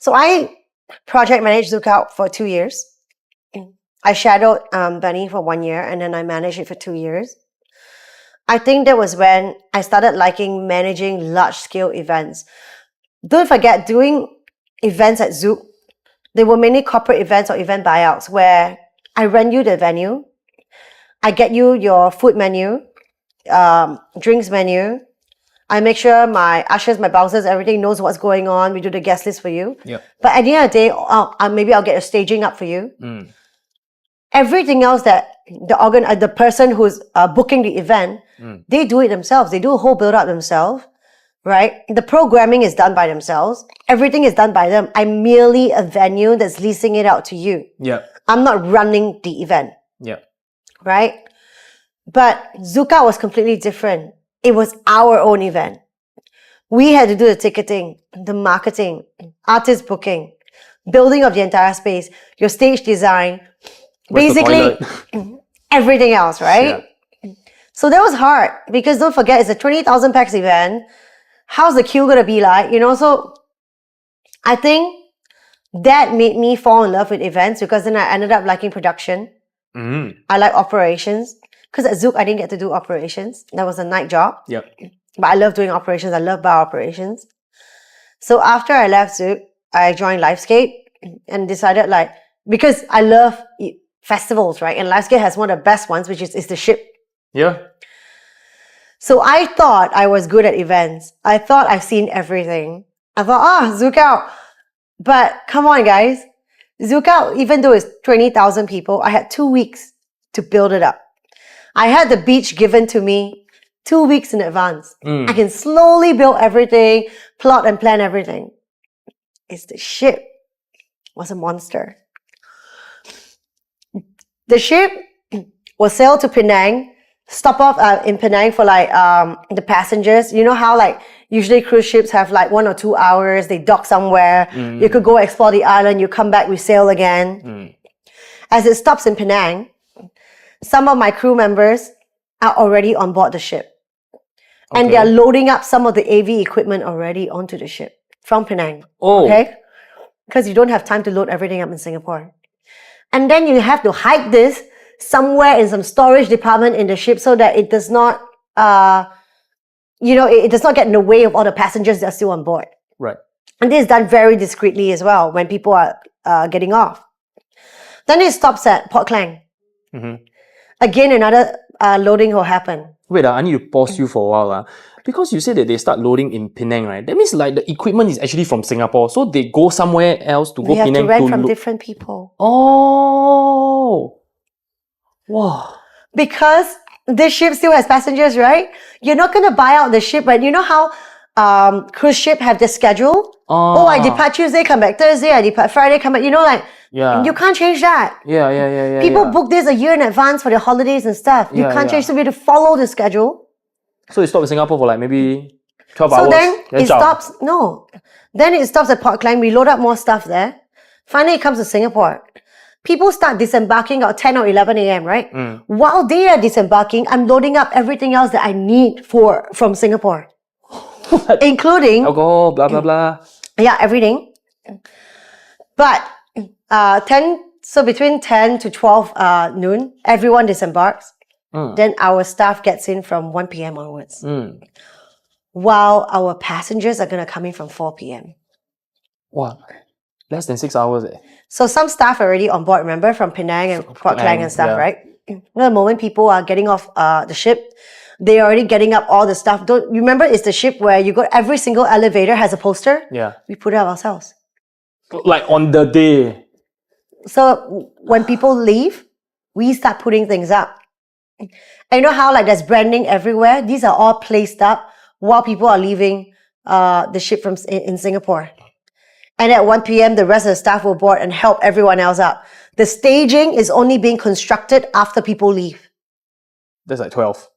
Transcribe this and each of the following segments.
So I project managed ZoukOut for 2 years. I shadowed Benny for 1 year, and then I managed it for 2 years. I think that was when I started liking managing large-scale events. Don't forget, doing events at Zouk, there were many corporate events or event buyouts where I rent you the venue, I get you your food menu, drinks menu, I make sure my ushers, my bouncers, everything knows what's going on. We do the guest list for you. Yep. But at the end of the day, maybe I'll get a staging up for you. Everything else that the person who's booking the event, they do it themselves. They do a whole build-up themselves, right? The programming is done by themselves. Everything is done by them. I'm merely a venue that's leasing it out to you. Yeah. I'm not running the event. Yeah. Right? But ZoukOut was completely different. It was our own event. We had to do the ticketing, the marketing, artist booking, building of the entire space, your stage design, basically everything else, right? Yeah. So that was hard because don't forget, it's a 20,000 pax event. How's the queue going to be like? So I think that made me fall in love with events because then I ended up liking production. I like operations. Because at Zouk, I didn't get to do operations. That was a night job. Yep. But I love doing operations. I love bar operations. So after I left Zouk, I joined Livescape and decided because I love festivals, right? And Livescape has one of the best ones, which is the ship. Yeah. So I thought I was good at events. I thought I've seen everything. I thought, ZoukOut. But come on, guys. ZoukOut, even though it's 20,000 people, I had 2 weeks to build it up. I had the beach given to me 2 weeks in advance. I can slowly build everything, plot and plan everything. It's the ship was a monster. The ship will sail to Penang, stop off in Penang for the passengers. You know how usually cruise ships have 1 or 2 hours, they dock somewhere. You could go explore the island, you come back, we sail again. As it stops in Penang, some of my crew members are already on board the ship. Okay. And they're loading up some of the AV equipment already onto the ship from Penang. Oh. Okay? Because you don't have time to load everything up in Singapore. And then you have to hide this somewhere in some storage department in the ship so that it does not, it does not get in the way of all the passengers that are still on board. Right. And this is done very discreetly as well when people are getting off. Then it stops at Port Klang. Again, another loading will happen. Wait, I need to pause you for a while. Because you said that they start loading in Penang, right? That means the equipment is actually from Singapore. So they go somewhere else to go Penang. We have to rent from different people. Oh. Wow. Because this ship still has passengers, right? You're not going to buy out the ship, but you know how cruise ship have their schedule? I depart Tuesday, come back Thursday, I depart Friday, come back. You can't change that. Yeah. People book this a year in advance for their holidays and stuff. You can't change, so we have to follow the schedule. So it stops in Singapore for maybe 12 hours. So then it stops. No. Then it stops at Port Klang. We load up more stuff there. Finally, it comes to Singapore. People start disembarking at 10 or 11 a.m., right? While they are disembarking, I'm loading up everything else that I need from Singapore. Including alcohol, blah, blah, blah. Yeah, everything. But between 10 to 12 noon, everyone disembarks. Then our staff gets in from 1 p.m. onwards. While our passengers are going to come in from 4 p.m. Wow. Less than 6 hours. So some staff are already on board, remember, from Penang and Port Klang and stuff, right? The moment people are getting off the ship, they're already getting up all the stuff. Don't remember, it's the ship where you got every single elevator has a poster. Yeah. We put it up ourselves. On the day. So when people leave, we start putting things up. And you know how there's branding everywhere? These are all placed up while people are leaving the ship in Singapore. And at 1 p.m., the rest of the staff will board and help everyone else up. The staging is only being constructed after people leave. That's 12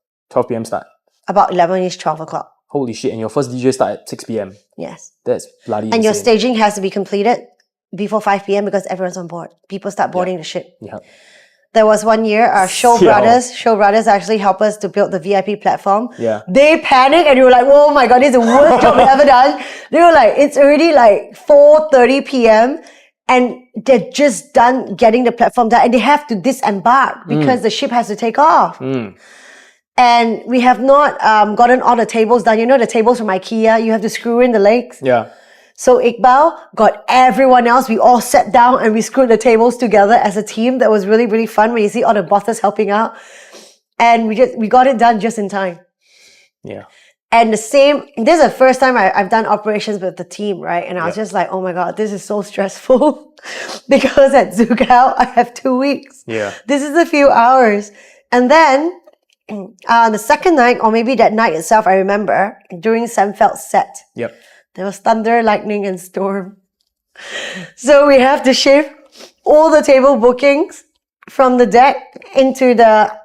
p.m. start. About 11-ish, 12 o'clock. Holy shit, and your first DJ start at 6 p.m. Yes. That's bloody And insane. Your staging has to be completed before 5 p.m. because everyone's on board. People start boarding the ship. Yeah. There was one year, our Show Brothers actually helped us to build the VIP platform. Yeah. They panicked and they were like, oh my God, this is the worst job we've ever done. They were like, it's already like 4:30 p.m. and they're just done getting the platform done and they have to disembark because the ship has to take off. And we have not gotten all the tables done. You know the tables from IKEA, you have to screw in the legs. Yeah. So Iqbal got everyone else. We all sat down and we screwed the tables together as a team. That was really, really fun when you see all the bosses helping out. And we got it done just in time. Yeah. And this is the first time I've done operations with the team, right? And I was just like, oh my God, this is so stressful. Because at ZoukOut, I have 2 weeks. Yeah. This is a few hours. And then the second night, or maybe that night itself, I remember, during Semfeld's set. Yep. There was thunder, lightning, and storm. So we have to shift all the table bookings from the deck into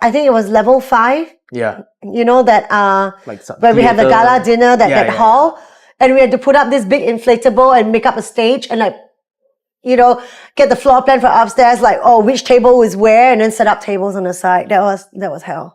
I think it was level 5. Yeah. You know, that, Like where we have the gala dinner, that hall. Yeah. And we had to put up this big inflatable and make up a stage and like, you know, get the floor plan for upstairs, like, oh, which table is where, and then set up tables on the side. That was hell.